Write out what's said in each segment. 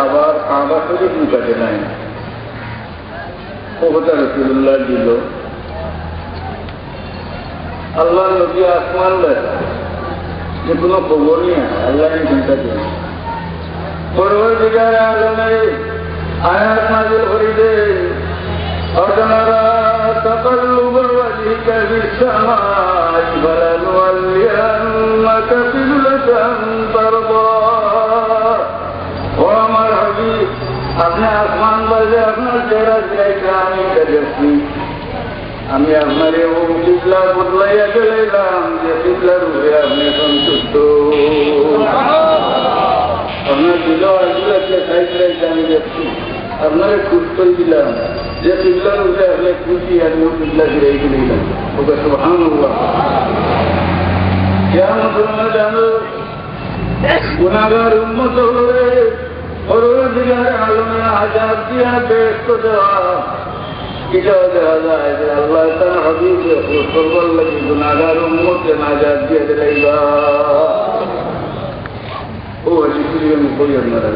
আবার কাবা শরীফ লুকাতে নাই ও কথা রাসূলুল্লাহ দিল। আল্লাহ নবী আসমান যে কোনো খবর নেই, আল্লাহ চিন্তা করি পরবর্তীকালে আলমে আয়াত নাযিল করিলেন অতনারা তাকাল্লুব ওয়াজহিকা ফিস সামাই ফালানুওয়াল্লিয়ান্নাকা কিবলাতান তারদাহা। ও আমার হাবিব, আপনি আসমান বাজে আপনার চেহারা চাইতে আমি দেখছি, আমি আপনার কিবলা বদলাইয়া গেলাম যে কিবলার উপরে আপনি সন্তুষ্ট। আপনার দিল আজকে সাইড আমি দেখছি, আপনারা খুশ করে দিলাম যে কিবলার উপরে আপনি খুশি আমি কিবলা ফিরাই দিলাম। ওকে সুবহানাল্লাহ। কিয়ামতের জানো গুনাহগার উম্মত হলে পরবর্তীকালে আলমে আযাব দিয়া বেহেশত দেওয়া। এটাও দেখা যায় যে আল্লাহ তাআলা হাবিবকে করবার লাগি গুনাহগার উম্মতকে নাজাত দিয়ে দিলাইবা। ও হাদিসে আমি কই আপনারা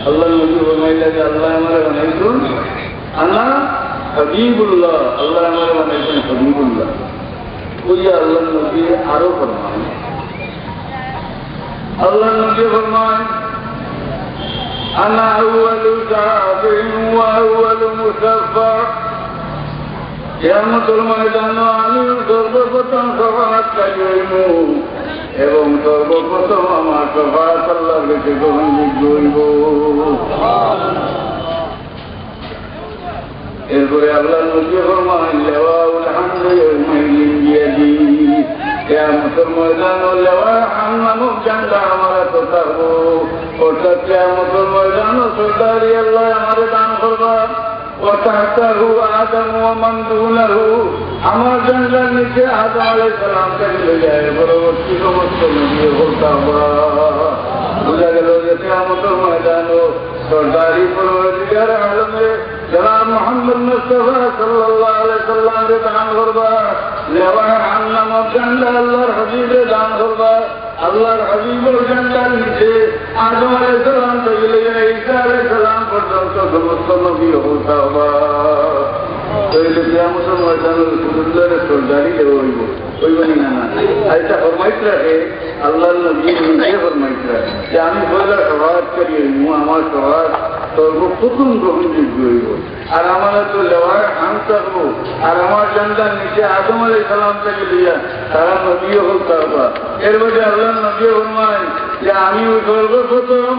আল্লাহ নবী ফরমাইলেন যে আল্লাহ আমারে বানাইছেন আনা হাবিবুল্লাহ, আল্লাহ আমারে বানাইছেন হাবিবুল্লাহ। ওই আল্লাহ নবী আরো ফরমান, আল্লাহ নবী ফরমান আনা আউয়ালু শাফিঈন ওয়া আউয়ালু মুশাফফা। কিয়ামতের ময়দানে আমি সর্বপ্রথম শফাআতকারী হইব এবং সর্বপ্রথম আমার শফাআত আল্লাহর কাছে গ্রহণযোগ্য হইব। এরপরে আল্লাহ নবী ফরমান লাওয়াউল হামদু ইয়াউমাইযিন বিয়াদি। কিয়ামতের ময়দানে লাওয়াউল হামদ নামক ঝান্ডা আমার হাতে থাকবো। অর্থাৎ কিয়ামতের ময়দানে সরদারি আল্লাহ আমারে দান করবা। ওয়াতাহতাহু আদম ওয়া মান দুনাহু, আমার ঝান্ডার নিচে আদম আলাইহিস সালাম থেকে লইয়া পরবর্তী সমস্ত নবী হলতাবা। বুঝা গেল যে কিয়ামতের ময়দানে সরদারি পরবর্তীকার আলমে জনাব মুহাম্মদ মুস্তাফা সাল্লাল্লাহু আলাইহি সাল্লামকে দান করবা। লাওয়ায়ে হামদ নামক ঝান্ডা আল্লাহর হাবিবে দান করবা। আল্লাহর হাবিবের ঝান্ডার নিচে আদম আলাইহিস সালাম থেকে লইয়া ঈসা আলাইহিস সালাম পর্যন্ত সমস্ত নবী হলতাবা। তাইলে কিয়ামতের ময়দানে রাসূলুল্লাহর সরদারি হইব, হইবনি না? এটা ফরমাইতে রাখে আল্লাহর নবী নিজে ফরমাইতে রাখে যে আমি পয়লা শফাআত করি, আমার শফাআত সর্বপ্রথম গ্রহণযোগ্য হইব। আর আমার তো লাওয়ায়ে হামদ থাকবো, আর আমার ঝান্ডার নিচে আদম আলাইহিস সালাম থেকে লইয়া তারা নবী হলতাবা। এর মধ্যে আল্লাহর নবী ফরমায় যে আমি সর্বপ্রথম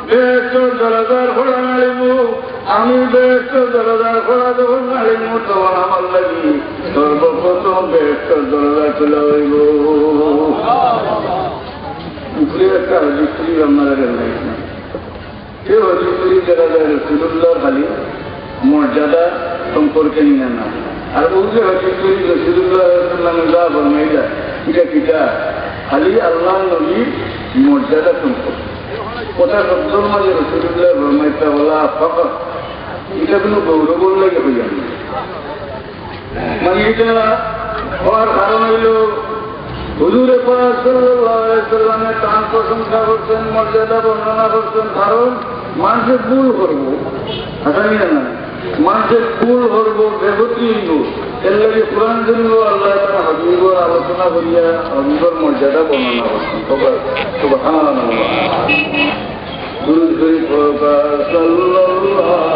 বেহেশতের দরজার খোলা নাড়িব। আমি বেহেশতের দরজার খোলা যখন নাড়িব তখন আমার লাগি সর্বপ্রথম বেহেশতের দরজা খোলা হইব। উপরে একটা হদিস আপনারা জানেন না, সে হদিস যারা যায় রাসূলুল্লাহর খালি মর্যাদা সম্পর্কে নিয়ে না। আর ওই যে হদিস রাসূলুল্লাহ সাল্লাল্লাহু যা ফরমাইলা এটা কিটা খালি আল্লাহ নবীর মর্যাদা সম্পর্কে। ওটা শব্দর মাঝে রাসূলুল্লাহ ফরমাইতা বলা ফাকাত, এটা কোনো গৌরবর লাগে হইয়া না। মানে এটা হওয়ার কারণ হইল হুজুরে পাক সাল্লাল্লাহু আলাইহি সাল্লামের তান প্রশংসা করছেন, মর্যাদা বর্ণনা করছেন। কারণ মানুষের ভুল করবো, আসামি না, মানুষের ভুল করবো, বেগতি হইব। এর লাগে কোরআন শরীফ আল্লাহ তাআলা হাবিবর আলোচনা করিয়া হাবিবর মর্যাদা বর্ণনা করছেন। সুবহানাল্লাহ। দুরূদ শরীফ পড়বা সাল্লাল্লাহু আলা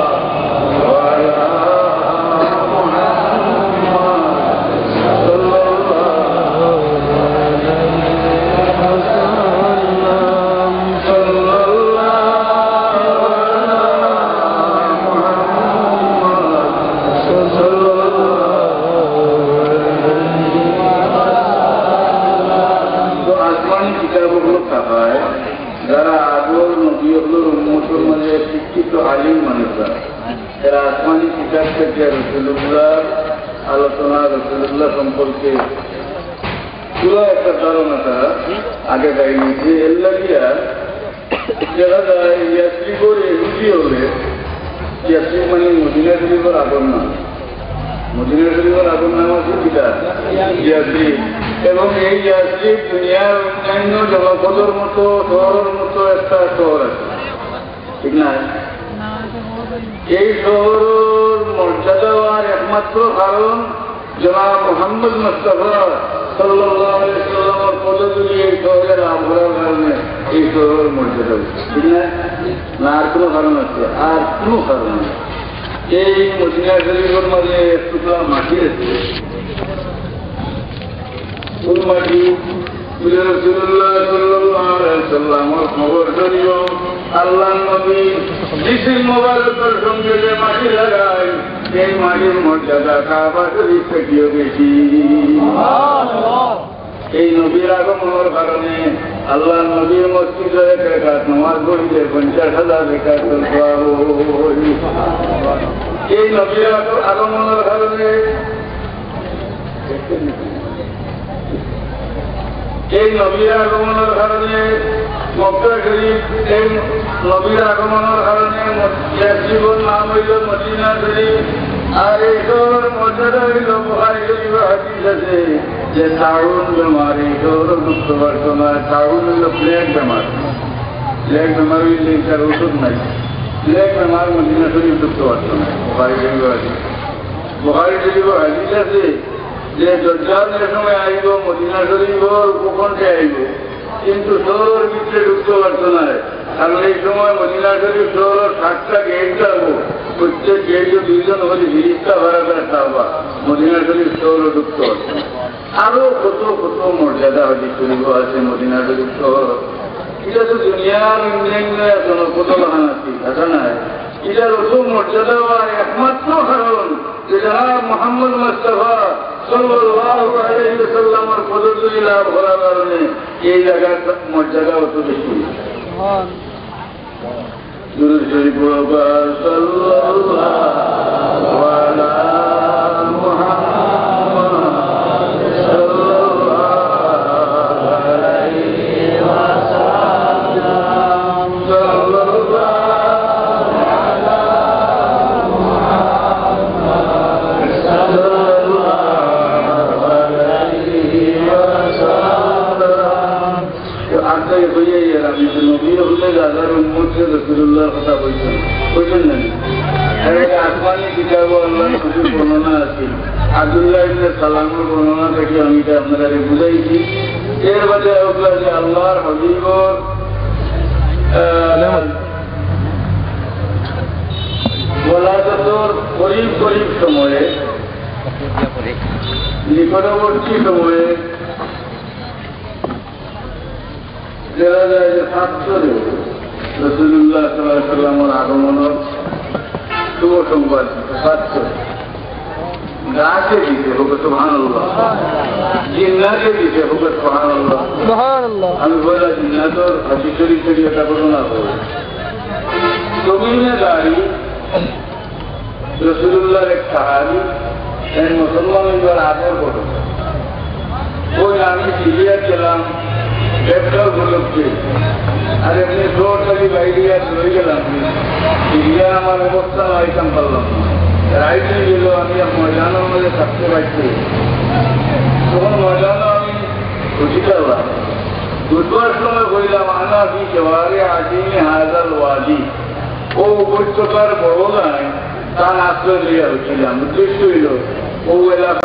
যারা আগর নবীগুলোর উম্মতের মাঝে শিক্ষিত আলিম মানুষরা, এরা আসমানি কিতাব থেকে রাসূলুল্লাহ আলোচনা, রাসূলুল্লাহ সম্পর্কে পুরো একটা ধারণাটা আগে দেয় নিয়েছে। এর লাগিয়া দেখা যায় ইয়াসরিবর এহুদি হলে, ইয়াসরিব মানে মদিনা শরীফের আগর নাম, মদিনা শরীফের আগর নাম আছে কিটা ইয়াসরিব। এবং এই ইয়াসরিব দুনিয়ার অন্যান্য জনপদের মতো শহরের মতো একটা শহর আছে। ঠিক না? এই শহরের মর্যাদা হওয়ার একমাত্র কারণ জনাব মোহাম্মদ মুস্তাফা সাল্লাল্লাহু আলাইহি ওয়াসাল্লামের পদধূলি এই শহরে লাভ করার কারণে এই শহরের মর্যাদা হচ্ছে, ঠিক না? না আর কোনো কারণ আছে? আর কোনো কারণ নেই। এই মদিনা শরীফের মাঝে একটু মাটি আছে, ওই মাটি রাসূলুল্লাহ সাল্লাল্লাহু আলাইহি ওয়াসাল্লামের খবর শরীফ আল্লাহ নবী জিসিম মোবারকের সঙ্গে যে মাটি লাগায় এই মাটির মর্যাদা কাবা শরীফ থেকেও বেশি। এই নবীর আগমনের কারণে আল্লাহ নবীর মসজিদে এক রাকাত নামাজ পড়িলে 50,000 রাকাত সওয়াব। এই নবীর আগমনের কারণে মক্কা শরীফ, এই নবীর আগমনের কারণে জীবন নাম হইল মদিনা শরীফ। আর এই শহর মর্যাদা হইল বুখারী শরীফে হাদিস আছে যে তাউন বেমার এই শহর ঢুকতে পারত না। তাউন হইল প্লেগ বেমার, প্লেগ বেমার হইলে তার ওষুধ নাই। প্লেগ বেমার মদিনা শরীফ ঢুকতে পারত না। বুখারী শরীফে হাদিস আছে যে দজ্জালের সময় আইব মদিনা শরীফের উপকণ্ঠে আইব, কিন্তু শহরের ভিতরে ঢুকতে পারত না। কারণ এই সময় মদিনা শরীফ শহরের 7টা গেট থাকবো, প্রত্যেক গেটে 2জন হলে 30টা ভাড়া করে থাকবা, মদিনা শরীফ শহরে ঢুকতে পারত না। আরো কত কত মর্যাদা হাদিস শরীফ আছে মদিনা শরীফ শহর। এটা তো দুনিয়ার ইংল্যান্ডে এখনো কত বাহান আছে, কথা নাই। এটার অত মর্যাদা হওয়ার একমাত্র কারণ যে জনাব মোহাম্মদ মুস্তাফা সাল্লাল্লাহু আলাইহি ওয়াসাল্লামের পদধূলি লাভ করার কারণে এই জায়গার মর্যাদা অত বেশি। দুরূদ শরীফ পড়বা সাল্লাল্লাহু আলা মুহাম্মদ সাল্লাল্লাহু আলাইহি ওয়াসাল্লাম সাল্লাল্লাহু আলা মুহাম্মদ সাল্লাল্লাহু আলাইহি ওয়াসাল্লাম। আগে হইয়া আমি তো নবী হলে দাদার উম্মতকে রাসূলুল্লাহর কথা বলছেন, বুঝলেন না? আসমানি কিতাব আল্লাহ নবীর বর্ণনা আছে। আব্দুল্লাহ ইবনে সালামের বর্ণনা থেকে আমি এটা আপনারা বুঝাইছি। এর বাদে ওগুলা যে আল্লাহর হাবিবর ওলাদতর করিব করিব সময়ে, নিকটবর্তী সময়ে দেখা যায় যে 700 রাসূলুল্লাহ সাল্লাল্লাহু আলাইহি ওয়াসাল্লামের আগমনের শুভ সংবাদ 700 গাছে দিতে হোক সুবহানাল্লাহ, জিন্নাকে দিতে হোক সুবহানাল্লাহ। আমি বললাম জিন্নাতর হাদিস শরীফ থেকে এটা ঘটনা হবে। জমিনে রাসূলুল্লাহর এক সাহাবী মুসলমান হইবার আগের ঘটনা। ওই আমি সিরিয়া গেলাম ব্যবসা উপলক্ষে, আর এমনি জোরটাকে বাইরে রয়ে গেলাম। সিরিয়া আমার অবস্থা আইতাম পারলাম না, রাইতে গেল আমি ময়দানের মধ্যে থাকতে পারছি। তখন ময়দানে আমি খুশি করলাম, বুধবার সময় বললাম আনা কি জওয়ারে আজিমে হাজার ওয়াদি, ও উপত্যকার বড় নাই তার আশ্রয় লইয়া হচ্ছিলাম। উদ্দেশ্য হইল ও এলাকা